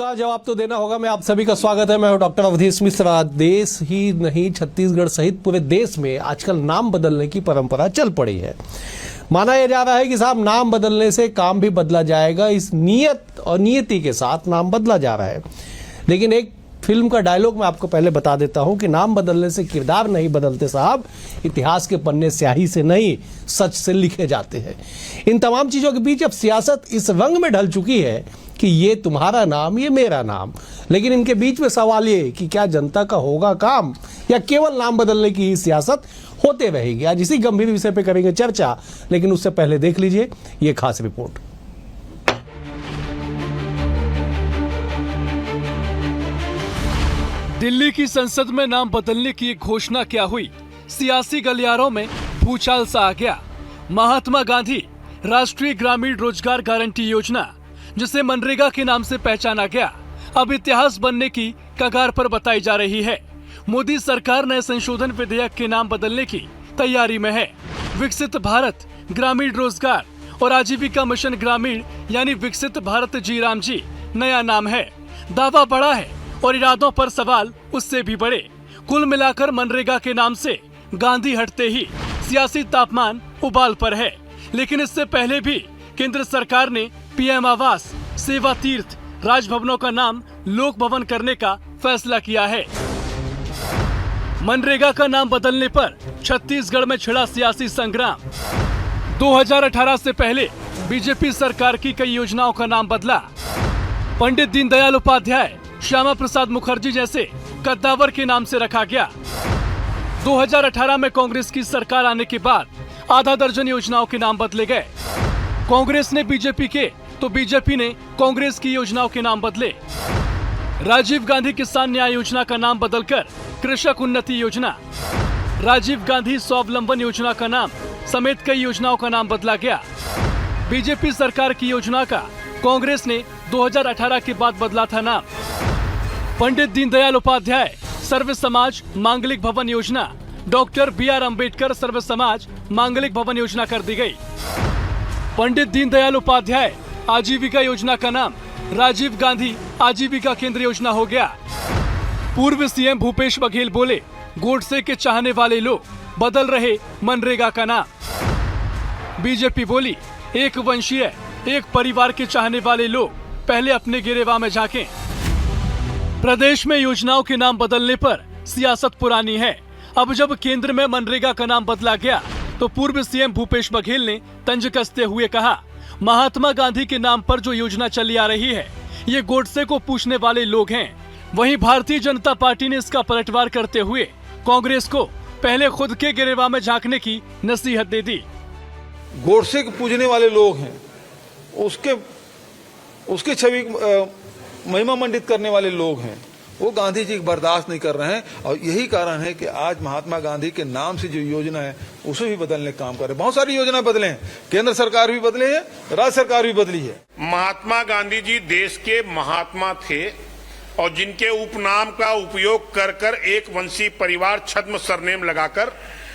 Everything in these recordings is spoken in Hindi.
इसका जवाब तो देना होगा। मैं आप सभी का स्वागत है। मैं हूं डॉक्टर अवधेश मिश्रा। देश ही नहीं, छत्तीसगढ़ सहित पूरे देश में आजकल नाम बदलने की परंपरा चल पड़ी है। माना यह जा रहा है कि साहब नाम बदलने से काम भी बदला जाएगा। इस नियत और नियति के साथ नाम बदला जा रहा है। लेकिन एक फिल्म का डायलॉग मैं आपको पहले बता देता हूं कि नाम बदलने से किरदार नहीं बदलते साहब, इतिहास के पन्ने स्याही से नहीं सच से लिखे जाते हैं। इन तमाम चीजों के बीच अब सियासत इस रंग में ढल चुकी है कि ये तुम्हारा नाम, ये मेरा नाम। लेकिन इनके बीच में सवाल ये कि क्या जनता का होगा काम या केवल नाम बदलने की ही सियासत होते रहेगी। आज इसी गंभीर विषय पे करेंगे चर्चा, लेकिन उससे पहले देख लीजिए ये खास रिपोर्ट। दिल्ली की संसद में नाम बदलने की एक घोषणा क्या हुई, सियासी गलियारों में भूचाल सा आ गया। महात्मा गांधी राष्ट्रीय ग्रामीण रोजगार गारंटी योजना, जिसे मनरेगा के नाम से पहचाना गया, अब इतिहास बनने की कगार पर बताई जा रही है। मोदी सरकार नए संशोधन विधेयक के नाम बदलने की तैयारी में है। विकसित भारत ग्रामीण रोजगार और आजीविका मिशन ग्रामीण यानी विकसित भारत जी राम जी नया नाम है। दावा बड़ा है और इरादों पर सवाल उससे भी बड़े। कुल मिलाकर मनरेगा के नाम से गांधी हटते ही सियासी तापमान उबाल पर है। लेकिन इससे पहले भी केंद्र सरकार ने पीएम आवास, सेवा तीर्थ, राजभवनों का नाम लोक भवन करने का फैसला किया है। मनरेगा का नाम बदलने पर छत्तीसगढ़ में छिड़ा सियासी संग्राम। 2018 से पहले बीजेपी सरकार की कई योजनाओं का नाम बदला। पंडित दीनदयाल उपाध्याय, श्यामा प्रसाद मुखर्जी जैसे कद्दावर के नाम से रखा गया। 2018 में कांग्रेस की सरकार आने के बाद आधा दर्जन योजनाओं के नाम बदले गए। कांग्रेस ने बीजेपी के तो बीजेपी ने कांग्रेस की योजनाओं के नाम बदले। राजीव गांधी किसान न्याय योजना का नाम बदलकर कृषक उन्नति योजना, राजीव गांधी स्वावलंबन योजना का नाम समेत कई योजनाओं का नाम बदला गया। बीजेपी सरकार की योजना का कांग्रेस ने 2018 के बाद बदला था नाम। पंडित दीनदयाल उपाध्याय सर्व समाज मांगलिक भवन योजना डॉक्टर BR अम्बेडकर सर्व समाज मांगलिक भवन योजना कर दी गई। पंडित दीनदयाल उपाध्याय आजीविका योजना का नाम राजीव गांधी आजीविका केंद्र योजना हो गया। पूर्व सीएम भूपेश बघेल बोले, गोडसे के चाहने वाले लोग बदल रहे मनरेगा का नाम। बीजेपी बोली, एक वंशीय एक परिवार के चाहने वाले लोग पहले अपने गिरेबान में झांकें। प्रदेश में योजनाओं के नाम बदलने पर सियासत पुरानी है। अब जब केंद्र में मनरेगा का नाम बदला गया तो पूर्व सीएम भूपेश बघेल ने तंज कसते हुए कहा, महात्मा गांधी के नाम पर जो योजना चली आ रही है ये गोडसे को पूछने वाले लोग हैं। वहीं भारतीय जनता पार्टी ने इसका पलटवार करते हुए कांग्रेस को पहले खुद के गिरेबान में झांकने की नसीहत दे दी। गोडसे को पूजने वाले लोग हैं, उसके छवि महिमा मंडित करने वाले लोग हैं, वो गांधी जी बर्दाश्त नहीं कर रहे हैं। और यही कारण है कि आज महात्मा गांधी के नाम से जो योजना है उसे भी बदलने का काम कर रहे हैं। बहुत सारी योजना बदले हैं, केंद्र सरकार भी बदले है, राज्य सरकार भी बदली है। महात्मा गांधी जी देश के महात्मा थे और जिनके उपनाम का उपयोग कर कर एक वंशी परिवार छद्म सरनेम लगाकर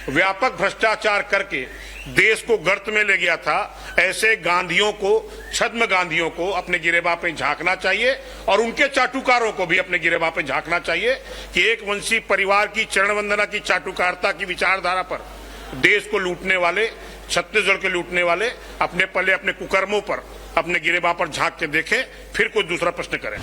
व्यापक भ्रष्टाचार करके देश को गर्त में ले गया था। ऐसे गांधियों को, छद्म गांधियों को अपने गिरेबान पे झांकना चाहिए और उनके चाटुकारों को भी अपने गिरेबान पे झांकना चाहिए कि एक वंशी परिवार की चरण वंदना की चाटुकारता की विचारधारा पर देश को लूटने वाले, छत्तीसगढ़ के लूटने वाले अपने पल्ले अपने कुकर्मों पर अपने गिरेबान पर झांक के देखें, फिर कोई दूसरा प्रश्न करें।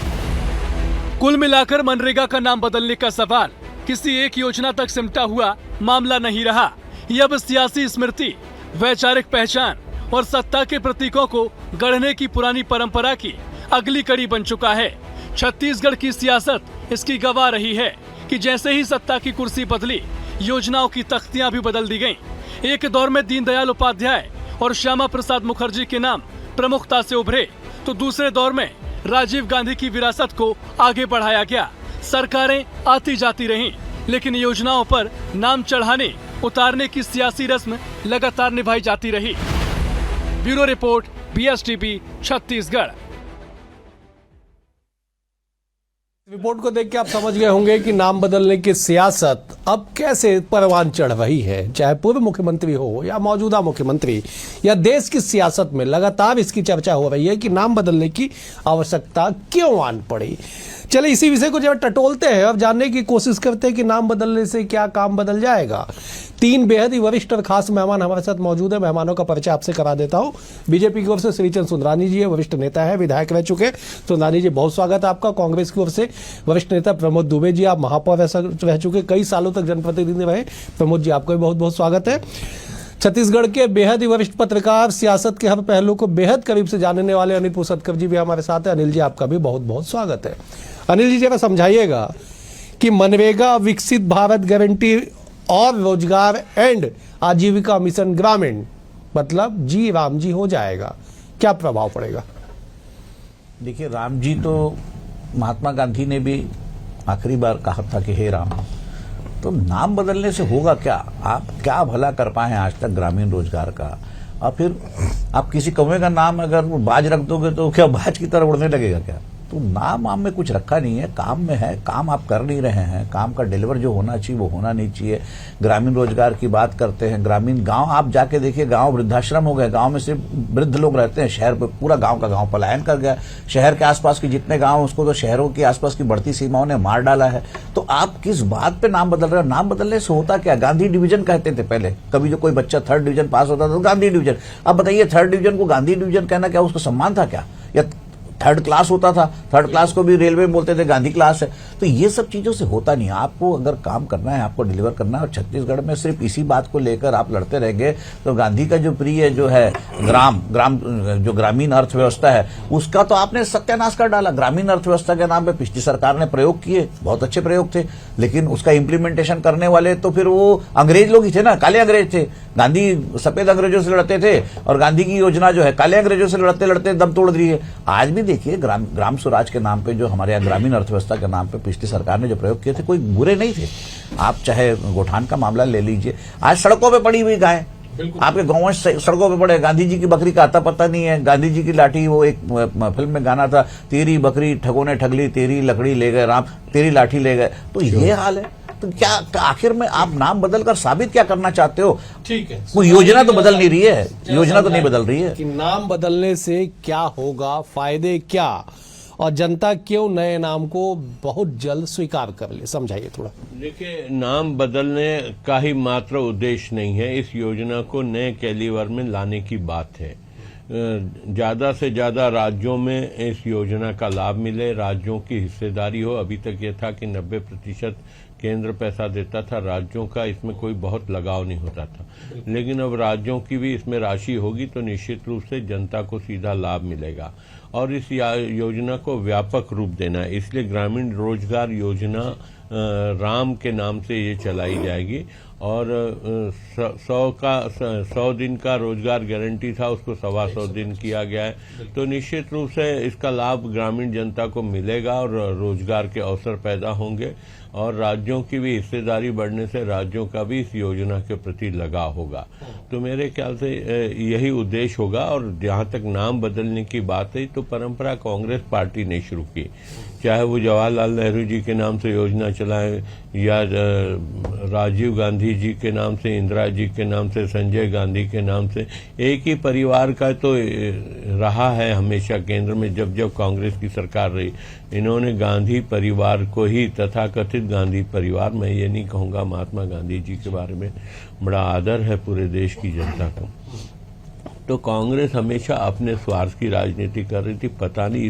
कुल मिलाकर मनरेगा का नाम बदलने का सवाल किसी एक योजना तक सिमटा हुआ मामला नहीं रहा। ये अब सियासी स्मृति, वैचारिक पहचान और सत्ता के प्रतीकों को गढ़ने की पुरानी परंपरा की अगली कड़ी बन चुका है। छत्तीसगढ़ की सियासत इसकी गवाह रही है कि जैसे ही सत्ता की कुर्सी बदली, योजनाओं की तख्तियां भी बदल दी गईं। एक दौर में दीनदयाल उपाध्याय और श्यामा प्रसाद मुखर्जी के नाम प्रमुखता से उभरे तो दूसरे दौर में राजीव गांधी की विरासत को आगे बढ़ाया गया। सरकारें आती जाती रहीं, लेकिन योजनाओं पर नाम चढ़ाने उतारने की सियासी रस्म लगातार निभाई जाती रही। Bureau report, BSTV, Chhattisgarh. Report को देख के आप समझ गए होंगे कि नाम बदलने की सियासत अब कैसे परवान चढ़ रही है। चाहे पूर्व मुख्यमंत्री हो या मौजूदा मुख्यमंत्री या देश की सियासत में लगातार इसकी चर्चा हो रही है कि नाम बदलने की आवश्यकता क्यों आन पड़ी। चलिए इसी विषय को जब टटोलते हैं और जानने की कोशिश करते हैं कि नाम बदलने से क्या काम बदल जाएगा। तीन बेहद ही वरिष्ठ और खास मेहमान हमारे साथ मौजूद है। मेहमानों का परिचय आपसे करा देता हूं। बीजेपी की ओर से श्रीचंद सुंदरानी जी है, वरिष्ठ नेता है, विधायक रह चुके। सुंदरानी जी बहुत स्वागत है आपका। कांग्रेस की ओर से वरिष्ठ नेता प्रमोद दुबे जी, आप महापौर रह चुके, कई सालों तक जनप्रतिनिधि रहे। प्रमोद जी आपका भी बहुत बहुत स्वागत है। छत्तीसगढ़ के बेहद ही वरिष्ठ पत्रकार, सियासत के हर पहलू को बेहद करीब से जानने वाले अनिल पुसदकर जी भी हमारे साथ है। अनिल जी आपका भी बहुत बहुत स्वागत है। अनिल जी जरा समझाइएगा कि मनरेगा, विकसित भारत गारंटी और रोजगार एंड आजीविका मिशन ग्रामीण मतलब जी राम जी हो जाएगा, क्या प्रभाव पड़ेगा? देखिए, राम जी तो महात्मा गांधी ने भी आखिरी बार कहा था कि हे राम, तो नाम बदलने से होगा क्या? आप क्या भला कर पाए हैं आज तक ग्रामीण रोजगार का? और फिर आप किसी कौवे का नाम अगर बाज रख दोगे तो क्या बाज की तरह उड़ने लगेगा क्या? तो नाम में कुछ रखा नहीं है, काम में है। काम आप कर नहीं रहे हैं, काम का डिलीवर जो होना चाहिए वो होना नहीं चाहिए। ग्रामीण रोजगार की बात करते हैं, ग्रामीण गांव आप जाके देखिए, गांव वृद्धाश्रम हो गए, गांव में सिर्फ वृद्ध लोग रहते हैं। शहर पे पूरा गांव का गांव पलायन कर गया। शहर के आसपास के जितने गांव, उसको तो शहरों के आसपास की बढ़ती सीमाओं ने मार डाला है। तो आप किस बात पे नाम बदल रहे हो? नाम बदलने से होता क्या? गांधी डिवीजन कहते थे पहले, कभी जो कोई बच्चा 3rd डिवीजन पास होता था तो गांधी डिवीजन। अब बताइए 3rd डिवीजन को गांधी डिवीजन कहना क्या उसको सम्मान था क्या? या 3rd क्लास होता था, 3rd क्लास को भी रेलवे में बोलते थे गांधी क्लास है। तो ये सब चीजों से होता नहीं। आपको अगर काम करना है, आपको डिलीवर करना है, और छत्तीसगढ़ में सिर्फ इसी बात को लेकर आप लड़ते रहेंगे तो गांधी का जो प्रिय जो है जो ग्रामीण अर्थव्यवस्था है, उसका तो आपने सत्यानाश कर डाला। ग्रामीण अर्थव्यवस्था के नाम पे पिछली सरकार ने प्रयोग किए, बहुत अच्छे प्रयोग थे, लेकिन उसका इम्प्लीमेंटेशन करने वाले तो फिर वो अंग्रेज लोग ही थे ना, काले अंग्रेज थे। गांधी सफेद अंग्रेजों से लड़ते थे और गांधी की योजना जो है काले अंग्रेजों से लड़ते लड़ते दम तोड़ दी है। आज भी देखिए, ग्राम स्वराज के नाम पे जो हमारे यहाँ ग्रामीण अर्थव्यवस्था के नाम पे पिछली सरकार ने जो प्रयोग किए थे, कोई बुरे नहीं थे। आप चाहे गोठान का मामला ले लीजिए, आज सड़कों पे पड़ी हुई गाय आपके गाँव में सड़कों पे पड़े। गांधी जी की बकरी का आता पता नहीं है, गांधी जी की लाठी, वो एक फिल्म में गाना था, तेरी बकरी ठगों ने ठग ली, तेरी लकड़ी ले गए राम, तेरी लाठी ले गए। तो ये हाल है। तो क्या आखिर में आप नाम बदलकर साबित क्या करना चाहते हो? ठीक है, वो योजना तो बदल नहीं रही है, योजना तो नहीं बदल रही है कि नाम बदलने से क्या होगा, फायदे क्या, और जनता क्यों नए नाम को बहुत जल्द स्वीकार कर ले, समझाइए थोड़ा। देखिए, नाम बदलने का ही मात्र उद्देश्य नहीं है। इस योजना को नए कैलिबर में लाने की बात है। ज्यादा से ज्यादा राज्यों में इस योजना का लाभ मिले, राज्यों की हिस्सेदारी हो। अभी तक ये था कि 90% केंद्र पैसा देता था, राज्यों का इसमें कोई बहुत लगाव नहीं होता था। लेकिन अब राज्यों की भी इसमें राशि होगी तो निश्चित रूप से जनता को सीधा लाभ मिलेगा। और इस योजना को व्यापक रूप देना है, इसलिए ग्रामीण रोजगार योजना राम के नाम से ये चलाई जाएगी। और 100 दिन का रोजगार गारंटी था, उसको 125 दिन किया गया है। तो निश्चित रूप से इसका लाभ ग्रामीण जनता को मिलेगा और रोजगार के अवसर पैदा होंगे। और राज्यों की भी हिस्सेदारी बढ़ने से राज्यों का भी इस योजना के प्रति लगाव होगा। तो मेरे ख्याल से यही उद्देश्य होगा। और जहां तक नाम बदलने की बात है, तो परंपरा कांग्रेस पार्टी ने शुरू की, चाहे वो जवाहरलाल नेहरू जी के नाम से योजना चलाए या राजीव गांधी जी के नाम से, इंदिरा जी के नाम से, संजय गांधी के नाम से। एक ही परिवार का तो रहा है हमेशा केंद्र में, जब जब कांग्रेस की सरकार रही। इन्होंने गांधी परिवार को ही, तथाकथित गांधी परिवार, मैं ये नहीं कहूंगा महात्मा गांधी जी के बारे में बड़ा आदर है पूरे देश की जनता को। तो कांग्रेस हमेशा अपने स्वार्थ की राजनीति कर रही थी। पता नहीं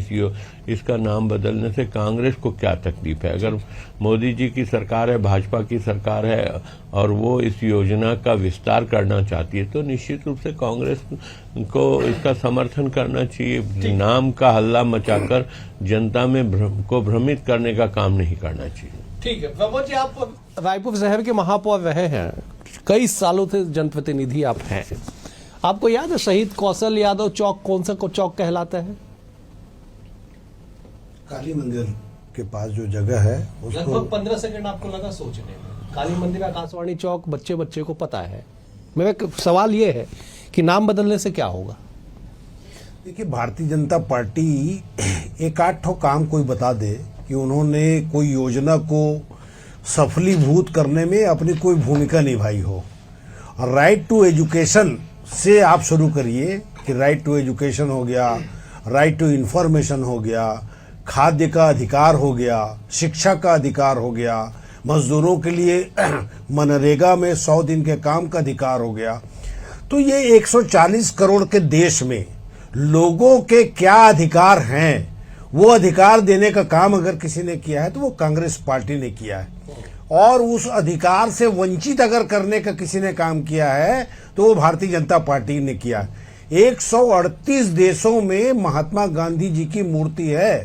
इसका नाम बदलने से कांग्रेस को क्या तकलीफ है। अगर मोदी जी की सरकार है, भाजपा की सरकार है और वो इस योजना का विस्तार करना चाहती है, तो निश्चित रूप से कांग्रेस को इसका समर्थन करना चाहिए। नाम का हल्ला मचाकर जनता में को भ्रमित करने का काम नहीं करना चाहिए। ठीक है प्रमोद जी, आप रायपुर शहर के महापौर रहे हैं, कई सालों से जनप्रतिनिधि आप हैं। आपको याद है शहीद कौशल यादव चौक कौन सा चौक कहलाता है? काली मंदिर के पास जो जगह है उसको लगभग 15 सेकंड आपको लगा सोचने में। काली मंदिर, आकाशवाणी चौक बच्चे बच्चे को पता है। मेरा सवाल ये है कि नाम बदलने से क्या होगा? देखिए, भारतीय जनता पार्टी एक आध ठो काम कोई बता दे कि उन्होंने कोई योजना को सफलीभूत करने में अपनी कोई भूमिका निभाई हो। राइट टू एजुकेशन से आप शुरू करिए कि राइट टू एजुकेशन हो गया, राइट टू इंफॉर्मेशन हो गया, खाद्य का अधिकार हो गया, शिक्षा का अधिकार हो गया, मजदूरों के लिए मनरेगा में 100 दिन के काम का अधिकार हो गया। तो ये 140 करोड़ के देश में लोगों के क्या अधिकार हैं, वो अधिकार देने का काम अगर किसी ने किया है तो वो कांग्रेस पार्टी ने किया है। और उस अधिकार से वंचित अगर करने का किसी ने काम किया है तो वो भारतीय जनता पार्टी ने किया है। 138 देशों में महात्मा गांधी जी की मूर्ति है।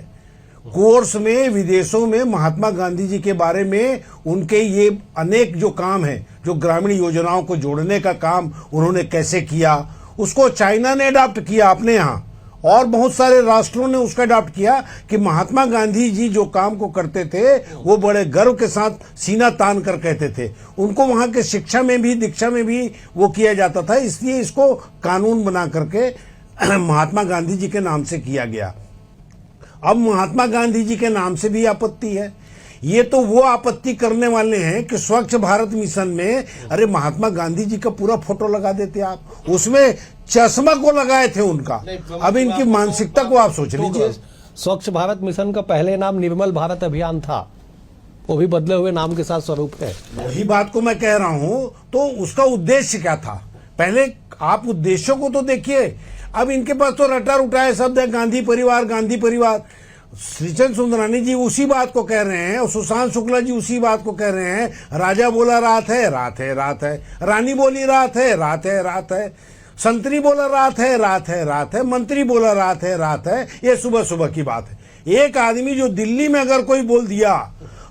कोर्स में विदेशों में महात्मा गांधी जी के बारे में उनके ये अनेक जो काम है, जो ग्रामीण योजनाओं को जोड़ने का काम उन्होंने कैसे किया, उसको चाइना ने अडॉप्ट किया अपने यहाँ, और बहुत सारे राष्ट्रों ने उसका अडॉप्ट किया कि महात्मा गांधी जी जो काम को करते थे वो बड़े गर्व के साथ सीना तान कर कहते थे। उनको वहां के शिक्षा में भी, दीक्षा में भी वो किया जाता था, इसलिए इसको कानून बना करके महात्मा गांधी जी के नाम से किया गया। अब महात्मा गांधी जी के नाम से भी आपत्ति है। ये तो वो आपत्ति करने वाले हैं कि स्वच्छ भारत मिशन में अरे महात्मा गांधी जी का पूरा फोटो लगा देते आप, उसमें चश्मा को लगाए थे उनका। अब इनकी मानसिकता को आप सोच लीजिए। स्वच्छ भारत मिशन का पहले नाम निर्मल भारत अभियान था, वो भी बदले हुए नाम के साथ स्वरूप है। वही बात को मैं कह रहा हूं, तो उसका उद्देश्य क्या था? पहले आप उद्देश्यों को तो देखिए। अब इनके पास तो रटा रुटाए शब्द है, गांधी परिवार, गांधी परिवार। श्रीचंद सुंदरानी जी उसी बात को कह रहे हैं और सुशांत शुक्ला जी उसी बात को कह रहे हैं। राजा बोला रात है, रात है, रात है। रानी बोली रात है, रात है, रात है। संतरी बोला रात है, रात है, रात है। मंत्री बोला रात है, रात है। ये सुबह सुबह की बात है। एक आदमी जो दिल्ली में अगर कोई बोल दिया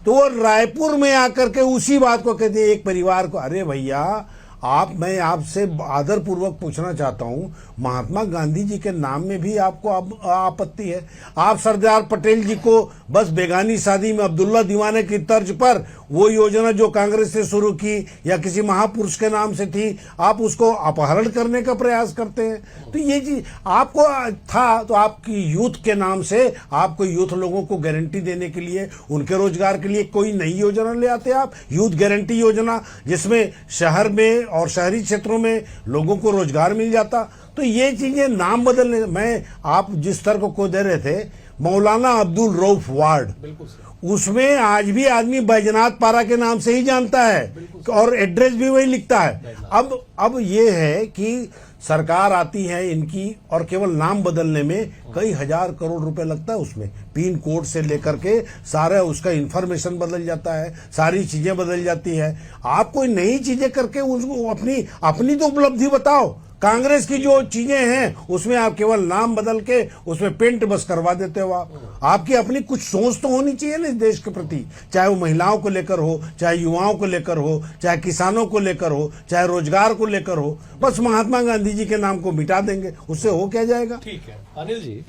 तो वो रायपुर में आकर के उसी बात को कहते हैं एक परिवार को। अरे भैया, मैं आपसे आदर पूर्वक पूछना चाहता हूं, महात्मा गांधी जी के नाम में भी आपको आपत्ति है? आप सरदार पटेल जी को बस बेगानी शादी में अब्दुल्ला दीवाने की तर्ज पर वो योजना जो कांग्रेस ने शुरू की या किसी महापुरुष के नाम से थी, आप उसको अपहरण करने का प्रयास करते हैं। तो ये चीज आपको था, तो आपकी यूथ के नाम से आपको यूथ लोगों को गारंटी देने के लिए, उनके रोजगार के लिए कोई नई योजना ले आते आप, यूथ गारंटी योजना, जिसमें शहर में और शहरी क्षेत्रों में लोगों को रोजगार मिल जाता। तो ये चीजें नाम बदलने, मैं आप जिस तर्क को दे रहे थे, मौलाना अब्दुल रऊफ वार्ड, उसमें आज भी आदमी बैजनाथ पारा के नाम से ही जानता है और एड्रेस भी वही लिखता है। अब ये है कि सरकार आती है इनकी और केवल नाम बदलने में कई हजार करोड़ रुपए लगता है। उसमें पिन कोड से लेकर के सारा उसका इंफॉर्मेशन बदल जाता है, सारी चीजें बदल जाती है। आप कोई नई चीजें करके उसको अपनी तो उपलब्धि बताओ। कांग्रेस की जो चीजें हैं उसमें आप केवल नाम बदल के उसमें पेंट बस करवा देते हो। आपकी अपनी कुछ सोच तो होनी चाहिए ना इस देश के प्रति, चाहे वो महिलाओं को लेकर हो, चाहे युवाओं को लेकर हो, चाहे किसानों को लेकर हो, चाहे रोजगार को लेकर हो। बस महात्मा गांधी जी के नाम को मिटा देंगे, उससे हो क्या जाएगा? ठीक है अनिल जी,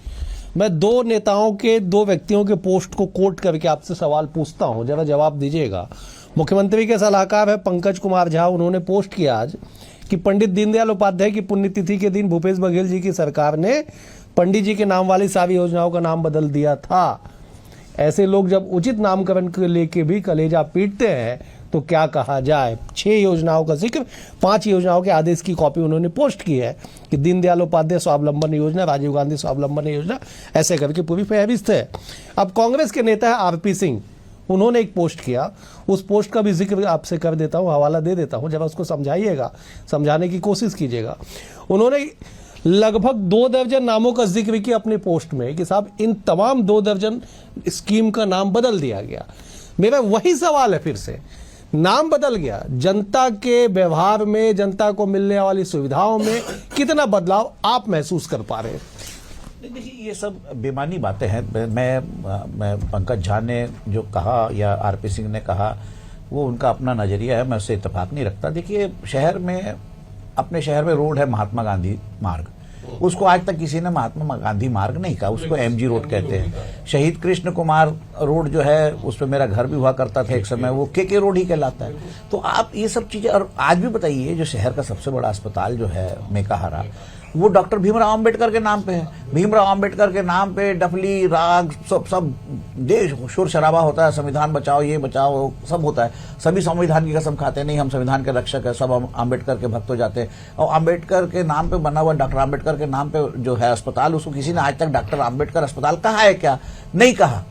मैं दो व्यक्तियों के पोस्ट को कोट करके आपसे सवाल पूछता हूं, जरा जवाब दीजिएगा। मुख्यमंत्री के सलाहकार है पंकज कुमार झा, उन्होंने पोस्ट किया आज कि पंडित दीनदयाल उपाध्याय की पुण्यतिथि के दिन भूपेश बघेल जी की सरकार ने पंडित जी के नाम वाली सारी योजनाओं का नाम बदल दिया था। ऐसे लोग जब उचित नामकरण को लेके भी कलेजा पीटते हैं तो क्या कहा जाए। 6 योजनाओं का जिक्र, 5 योजनाओं के आदेश की कॉपी उन्होंने पोस्ट की है कि दीनदयाल उपाध्याय स्वावलंबन योजना, राजीव गांधी स्वावलंबन योजना, ऐसे करके पूरी फहरिस्त है। अब कांग्रेस के नेता है आरपी सिंह, उन्होंने एक पोस्ट किया, उस पोस्ट का भी जिक्र आपसे कर देता हूं, हवाला दे देता हूं, जरा उसको समझाइएगा, समझाने की कोशिश कीजिएगा। उन्होंने लगभग 2 दर्जन नामों का जिक्र किया अपने पोस्ट में कि साहब इन तमाम 2 दर्जन स्कीम का नाम बदल दिया गया। मेरा वही सवाल है, फिर से नाम बदल गया, जनता के व्यवहार में, जनता को मिलने वाली सुविधाओं में कितना बदलाव आप महसूस कर पा रहे हैं? देखिए, ये सब बेमानी बातें हैं। मैं पंकज झा ने जो कहा या आरपी सिंह ने कहा, वो उनका अपना नजरिया है, मैं उससे इत्तेफाक नहीं रखता। देखिए, शहर में, अपने शहर में रोड है महात्मा गांधी मार्ग, उसको आज तक किसी ने महात्मा गांधी मार्ग नहीं कहा, उसको एमजी रोड कहते हैं। शहीद कृष्ण कुमार रोड जो है, उस पर मेरा घर भी हुआ करता था एक समय, वो के रोड ही कहलाता है। तो आप ये सब चीजें, और आज भी बताइए, जो शहर का सबसे बड़ा अस्पताल जो है मेकाहारा, वो डॉक्टर भीमराव अंबेडकर के नाम पे है। भीमराव अंबेडकर के नाम पे डफली राग सब देश शोर शराबा होता है, संविधान बचाओ, ये बचाओ, सब होता है। सभी संविधान की कसम खाते हैं, नहीं हम संविधान के रक्षक है, सब अंबेडकर के भक्त हो जाते हैं। और अंबेडकर के नाम पे बना हुआ, डॉक्टर अंबेडकर के नाम पे जो है अस्पताल, उसको किसी ने आज तक डॉक्टर अंबेडकर अस्पताल कहा है क्या? नहीं कहा।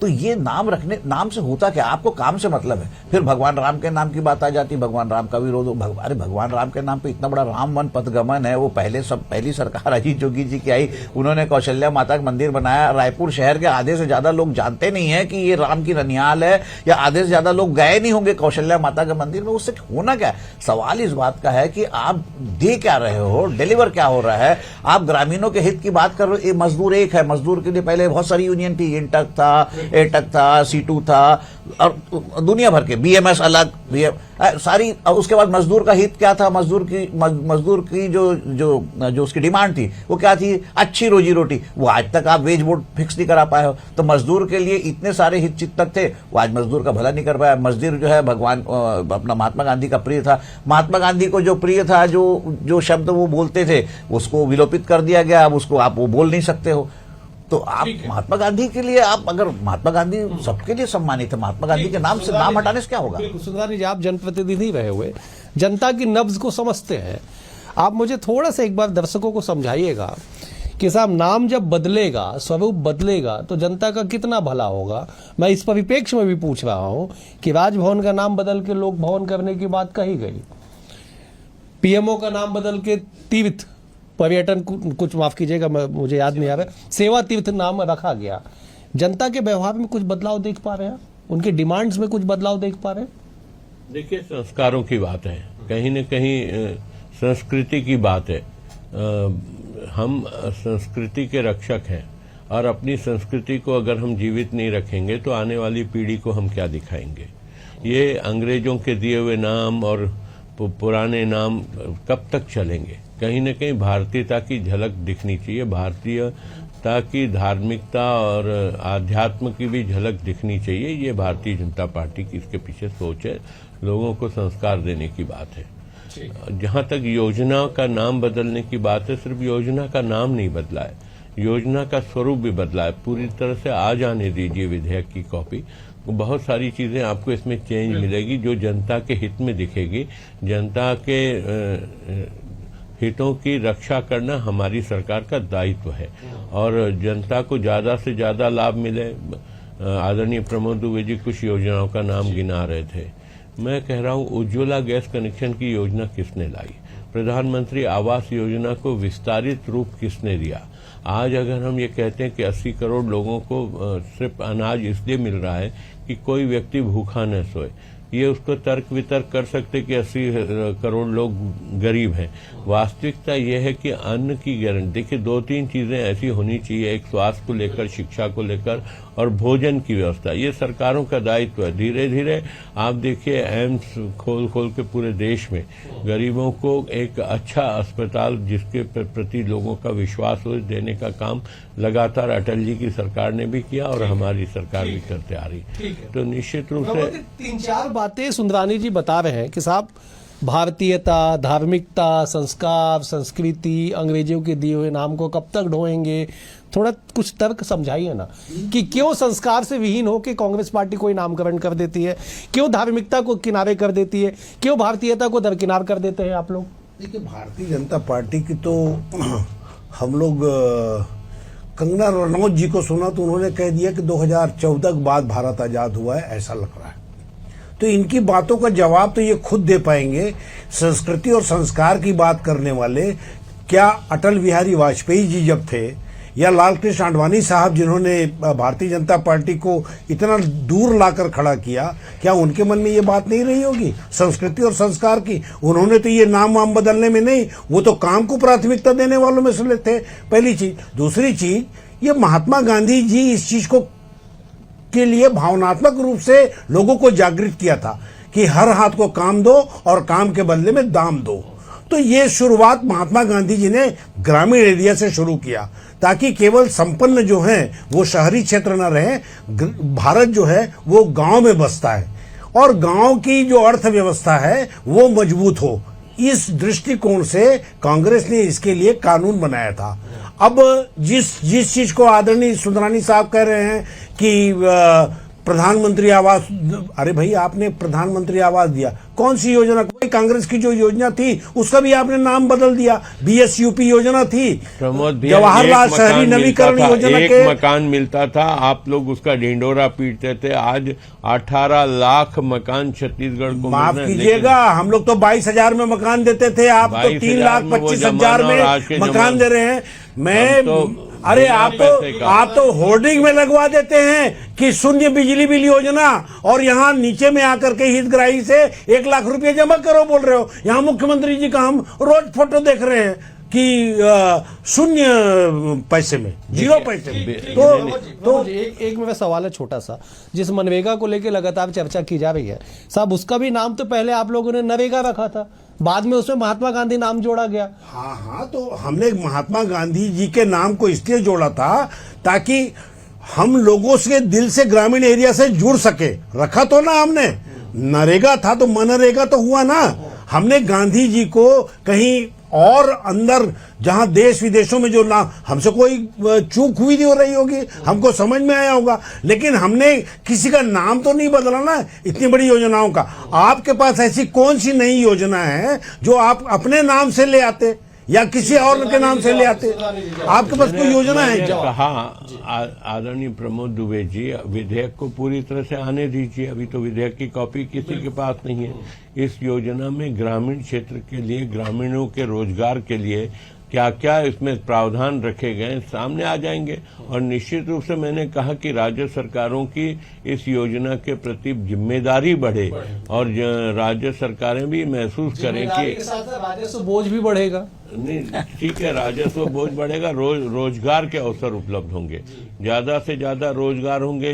तो ये नाम रखने, नाम से होता क्या? आपको काम से मतलब है। फिर भगवान राम के नाम की बात आ जाती, भगवान राम का विरोध। अरे भगवान राम के नाम पे इतना बड़ा राम वन पथगमन है। वो पहली सरकार अजीत जोगी जी की आई, उन्होंने कौशल्या माता का मंदिर बनाया। रायपुर शहर के आधे से ज्यादा लोग जानते नहीं है कि ये राम की ननिहाल है, या आधे से ज्यादा लोग गए नहीं होंगे कौशल्या माता के मंदिर में। उससे होना क्या है? सवाल इस बात का है कि आप दे क्या रहे हो, डिलीवर क्या हो रहा है। आप ग्रामीणों के हित की बात कर रहे हो। मजदूर एक है, मजदूर के लिए पहले बहुत सारी यूनियन थी, इंटक था, एटक था, C2 था, और दुनिया भर के BMS अलग, सारी। उसके बाद मजदूर का हित क्या था? मजदूर की जो उसकी डिमांड थी वो क्या थी? अच्छी रोजी रोटी। वो आज तक आप वेज बोर्ड फिक्स नहीं करा पाए हो। तो मजदूर के लिए इतने सारे हित चिंतक थे, वो आज मजदूर का भला नहीं कर पाया। मजदूर जो है भगवान अपना महात्मा गांधी का प्रिय था। महात्मा गांधी को जो प्रिय था, जो शब्द वो बोलते थे, उसको विलोपित कर दिया गया। अब उसको आप वो बोल नहीं सकते हो। तो आप महात्मा गांधी के लिए, आप अगर महात्मा गांधी सबके लिए सम्मानित है, महात्मा गांधी के नाम से नाम हटाने से क्या होगा? सुंदरानी जी, आप जनप्रतिनिधि रहे हुए, जनता की नब्ज को समझते हैं। आप मुझे थोड़ा सा एक बार दर्शकों को समझाइएगा कि साहब नाम जब बदलेगा, स्वरूप बदलेगा, तो जनता का कितना भला होगा। मैं इस परिप्रेक्ष्य में भी पूछ रहा हूं कि राजभवन का नाम बदल के लोक भवन करने की बात कही गई, PMO का नाम बदल के तीर्थ पर्यटन, कुछ माफ कीजिएगा मुझे याद नहीं आ रहा, सेवा तीर्थ नाम रखा गया। जनता के व्यवहार में कुछ बदलाव देख पा रहे हैं? उनके डिमांड्स में कुछ बदलाव देख पा रहे हैं? देखिए, संस्कारों की बात है, कहीं न कहीं संस्कृति की बात है। हम संस्कृति के रक्षक हैं, और अपनी संस्कृति को अगर हम जीवित नहीं रखेंगे तो आने वाली पीढ़ी को हम क्या दिखाएंगे। ये अंग्रेजों के दिए हुए नाम और पुराने नाम कब तक चलेंगे? कहीं न कहीं भारतीयता की झलक दिखनी चाहिए, भारतीयता की धार्मिकता और आध्यात्म की भी झलक दिखनी चाहिए। ये भारतीय जनता पार्टी की इसके पीछे सोच है, लोगों को संस्कार देने की बात है। जहां तक योजना का नाम बदलने की बात है, सिर्फ योजना का नाम नहीं बदला है, योजना का स्वरूप भी बदला है। पूरी तरह से आ जाने दीजिए विधेयक की कॉपी, बहुत सारी चीजें आपको इसमें चेंज मिलेगी जो जनता के हित में दिखेगी। जनता के हितों की रक्षा करना हमारी सरकार का दायित्व है, और जनता को ज्यादा से ज्यादा लाभ मिले। आदरणीय प्रमोद दुबे जी कुछ योजनाओं का नाम गिना रहे थे। मैं कह रहा हूं, उज्ज्वला गैस कनेक्शन की योजना किसने लाई? प्रधानमंत्री आवास योजना को विस्तारित रूप किसने दिया? आज अगर हम ये कहते हैं कि 80 करोड़ लोगों को सिर्फ अनाज इसलिए मिल रहा है कि कोई व्यक्ति भूखा न सोए, ये उसको तर्क वितर्क कर सकते कि 80 करोड़ लोग गरीब हैं। वास्तविकता यह है कि अन्न की गारंटी, देखिए 2-3 चीजें ऐसी होनी चाहिए, एक स्वास्थ्य को लेकर, शिक्षा को लेकर, और भोजन की व्यवस्था। ये सरकारों का दायित्व है। धीरे धीरे आप देखिए एम्स खोल के पूरे देश में गरीबों को एक अच्छा अस्पताल जिसके प्रति लोगों का विश्वास हो, देने का काम लगातार अटल जी की सरकार ने भी किया और हमारी सरकार भी करते आ रही। तो निश्चित रूप से 3-4 बातें सुंदरानी जी बता रहे हैं कि साहब भारतीयता, धार्मिकता, संस्कार, संस्कृति, अंग्रेजों के दिए हुए नाम को कब तक ढोएंगे? थोड़ा कुछ तर्क समझाइए ना कि क्यों संस्कार से विहीन हो के कांग्रेस पार्टी कोई नामकरण कर देती है, क्यों धार्मिकता को किनारे कर देती है, क्यों भारतीयता को दरकिनार कर देते हैं आप लोग? देखिए, भारतीय जनता पार्टी की तो हम लोग कंगना रनौत जी को सुना तो उन्होंने कह दिया कि 2014 के बाद भारत आजाद हुआ है, ऐसा लग रहा है। तो इनकी बातों का जवाब तो ये खुद दे पाएंगे। संस्कृति और संस्कार की बात करने वाले क्या अटल बिहारी वाजपेयी जी जब थे, या लाल कृष्ण आडवाणी साहब जिन्होंने भारतीय जनता पार्टी को इतना दूर लाकर खड़ा किया, क्या उनके मन में ये बात नहीं रही होगी संस्कृति और संस्कार की? उन्होंने तो ये नाम वाम बदलने में नहीं, वो तो काम को प्राथमिकता देने वालों में से थे, पहली चीज। दूसरी चीज, ये महात्मा गांधी जी इस चीज को के लिए भावनात्मक रूप से लोगों को जागृत किया था कि हर हाथ को काम दो और काम के बदले में दाम दो। तो ये शुरुआत महात्मा गांधी जी ने ग्रामीण एरिया से शुरू किया, ताकि केवल संपन्न जो हैं वो शहरी क्षेत्र न रहे। भारत जो है वो गांव में बसता है, और गांव की जो अर्थव्यवस्था है वो मजबूत हो, इस दृष्टिकोण से कांग्रेस ने इसके लिए कानून बनाया था। अब जिस चीज को आदरणीय सुंदरानी साहब कह रहे हैं कि प्रधानमंत्री आवास, अरे भाई आपने प्रधानमंत्री आवास दिया, कौन सी योजना? कोई कांग्रेस की जो योजना थी उसका भी आपने नाम बदल दिया। BSUP योजना थी, जवाहरलाल शहरी नवीकरण योजना के मकान मिलता था, आप लोग उसका ढिंडोरा पीटते थे। आज 18 लाख मकान छत्तीसगढ़ को, माफ कीजिएगा, हम लोग तो 22,000 में मकान देते थे, आप तो 3,25,000 में मकान दे रहे हैं। मैं अरे आप तो होर्डिंग में लगवा देते हैं कि शून्य बिजली बिल योजना, और यहाँ नीचे में आकर के हितग्राही से 1 लाख रुपए जमा करो बोल रहे हो। यहाँ मुख्यमंत्री जी का हम रोज फोटो देख रहे हैं कि शून्य पैसे में, 0 पैसे में। तो एक मेरा सवाल है छोटा सा, जिस मनरेगा को लेकर लगातार चर्चा की जा रही है साहब, उसका भी नाम तो पहले आप लोगों ने नरेगा रखा था, बाद में उसमें महात्मा गांधी नाम जोड़ा गया। हाँ, तो हमने महात्मा गांधी जी के नाम को इसलिए जोड़ा था ताकि हम लोगों से दिल से, ग्रामीण एरिया से जुड़ सके। रखा तो ना हमने, नरेगा था तो मनरेगा तो हुआ ना। हमने गांधी जी को कहीं और अंदर, जहां देश विदेशों में जो नाम, हमसे कोई चूक हुई नहीं हो रही होगी, हमको समझ में आया होगा, लेकिन हमने किसी का नाम तो नहीं बदला ना इतनी बड़ी योजनाओं का। आपके पास ऐसी कौन सी नई योजना है जो आप अपने नाम से ले आते या किसी और के नाम से ले आते? आपके पास कोई योजना है? कहा आदरणीय प्रमोद दुबे जी, विधेयक को पूरी तरह से आने दीजिए, अभी तो विधेयक की कॉपी किसी के पास नहीं है। इस योजना में ग्रामीण क्षेत्र के लिए, ग्रामीणों के रोजगार के लिए क्या क्या इसमें प्रावधान रखे गए सामने आ जाएंगे। और निश्चित रूप से मैंने कहा कि राज्य सरकारों की इस योजना के प्रति जिम्मेदारी बढ़े और राज्य सरकारें भी महसूस करें कि राजस्व बोझ भी बढ़ेगा। नहीं, ठीक है, राजस्व बोझ बढ़ेगा, रोजगार के अवसर उपलब्ध होंगे, ज्यादा से ज्यादा रोजगार होंगे।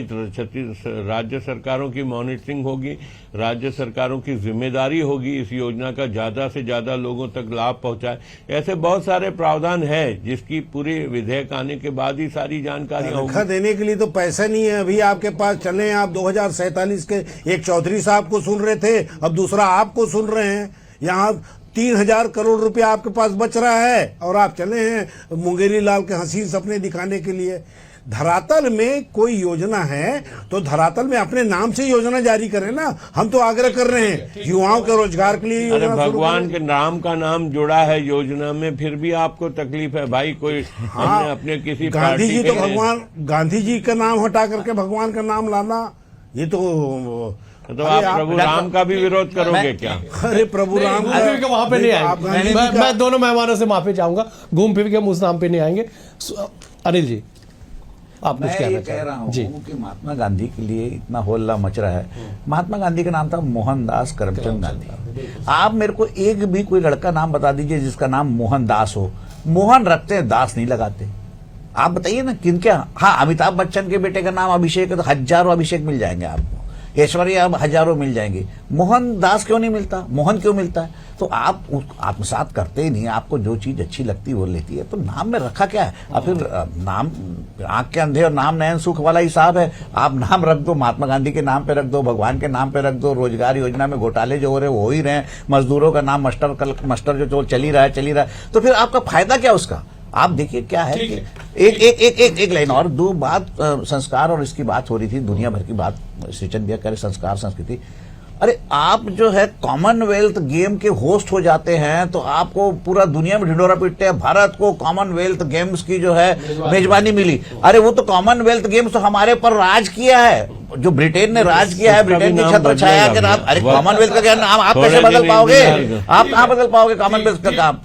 राज्य सरकारों की मॉनिटरिंग होगी, राज्य सरकारों की जिम्मेदारी होगी इस योजना का ज्यादा से ज्यादा लोगों तक लाभ पहुंचाए। ऐसे बहुत सारे प्रावधान है जिसकी पूरे विधेयक आने के बाद ही सारी जानकारी होगी। देने के लिए तो पैसा नहीं है अभी आपके पास। चले आप 2047 के एक चौधरी साहब को सुन रहे थे, अब दूसरा आपको सुन रहे हैं। यहाँ 3,000 करोड़ रुपया आपके पास बच रहा है और आप चले हैं मुंगेरी लाल के हसीन सपने दिखाने के लिए। धरातल में कोई योजना है तो धरातल में अपने नाम से योजना जारी करें ना। हम तो आग्रह कर रहे हैं युवाओं के रोजगार के लिए योजना। भगवान के नाम का नाम जुड़ा है योजना में, फिर भी आपको तकलीफ है भाई? कोई हाँ, अपने किसी गांधी जी तो भगवान, गांधी जी का नाम हटा करके भगवान का नाम लाना, ये तो आप प्रभु राम का भी विरोध करोगे क्या? अरे प्रभु राम वहां पे नहीं आएंगे। मैं दोनों मेहमानों से माफी चाहूंगा, घूम फिर के हम उस नाम पे नहीं आएंगे। अनिल जी, आप कुछ कहना कह रहा हूँ जी कि महात्मा गांधी के लिए इतना होल्ला मच रहा है। महात्मा गांधी का नाम था मोहनदास करमचंद गांधी। आप मेरे को एक भी कोई लड़का नाम बता दीजिए जिसका नाम मोहनदास हो। मोहन रखते हैं, दास नहीं लगाते। आप बताइए ना किन क्या। हाँ, अमिताभ बच्चन के बेटे का नाम अभिषेक है तो हजारों अभिषेक मिल जाएंगे आपको, ऐश्वर्या अब हजारों मिल जाएंगे। मोहन दास क्यों नहीं मिलता? मोहन क्यों मिलता है? तो आप आत्मसात करते ही नहीं। आपको जो चीज अच्छी लगती है वो लेती है, तो नाम में रखा क्या है? और फिर नाम आंख के अंधे और नाम नयन सुख वाला हिसाब है। आप नाम रख दो, महात्मा गांधी के नाम पे रख दो, भगवान के नाम पे रख दो। रोजगार योजना में घोटाले जो हो रहे हो ही रहे हैं, मजदूरों का नाम मास्टर जो चल ही रहा है, तो फिर आपका फायदा क्या उसका? आप देखिए क्या है कि एक लाइन और दो बात, संस्कार और इसकी बात हो रही थी, दुनिया भर की बात श्रीचंद भैया करे, संस्कार संस्कृति। अरे आप जो है कॉमनवेल्थ गेम के होस्ट हो जाते हैं तो आपको पूरा दुनिया में ढिंडोरा पीटते हैं। भारत को कॉमनवेल्थ गेम्स की जो है मेजबानी मिली। अरे वो तो कॉमनवेल्थ गेम्स तो हमारे पर राज किया है, जो ब्रिटेन ने राज किया है, ब्रिटेन की छत्र छाया के नाम। अरे कॉमनवेल्थ का क्या नाम आप कैसे बदल पाओगे? आप कहाँ बदल पाओगे कॉमनवेल्थ का काम?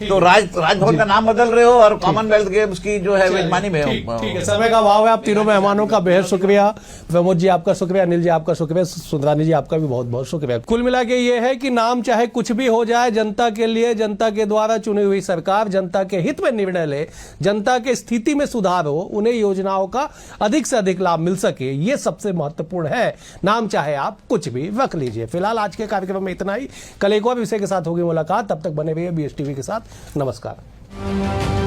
तो राजभवन का नाम बदल रहे हो और कॉमनवेल्थ गेम्स की जो है मेजबानी में। ठीक है, समय का अभाव है। आप तीनों मेहमानों का बेहद शुक्रिया। प्रमोद जी आपका शुक्रिया, अनिल जी आपका शुक्रिया, सुंदरानी जी आपका भी बहुत बहुत शुक्रिया। कुल मिला के ये है कि नाम चाहे कुछ भी हो जाए, जनता के लिए, जनता के द्वारा चुनी हुई सरकार जनता के हित में निर्णय ले, जनता के स्थिति में सुधार हो, उन्हें योजनाओं का अधिक से अधिक लाभ मिल सके, ये सबसे महत्वपूर्ण है। नाम चाहे आप कुछ भी रख लीजिए। फिलहाल आज के कार्यक्रम में इतना ही। कल एक और विषय के साथ होगी मुलाकात, तब तक बने रहिए BSTV के साथ। नमस्कार।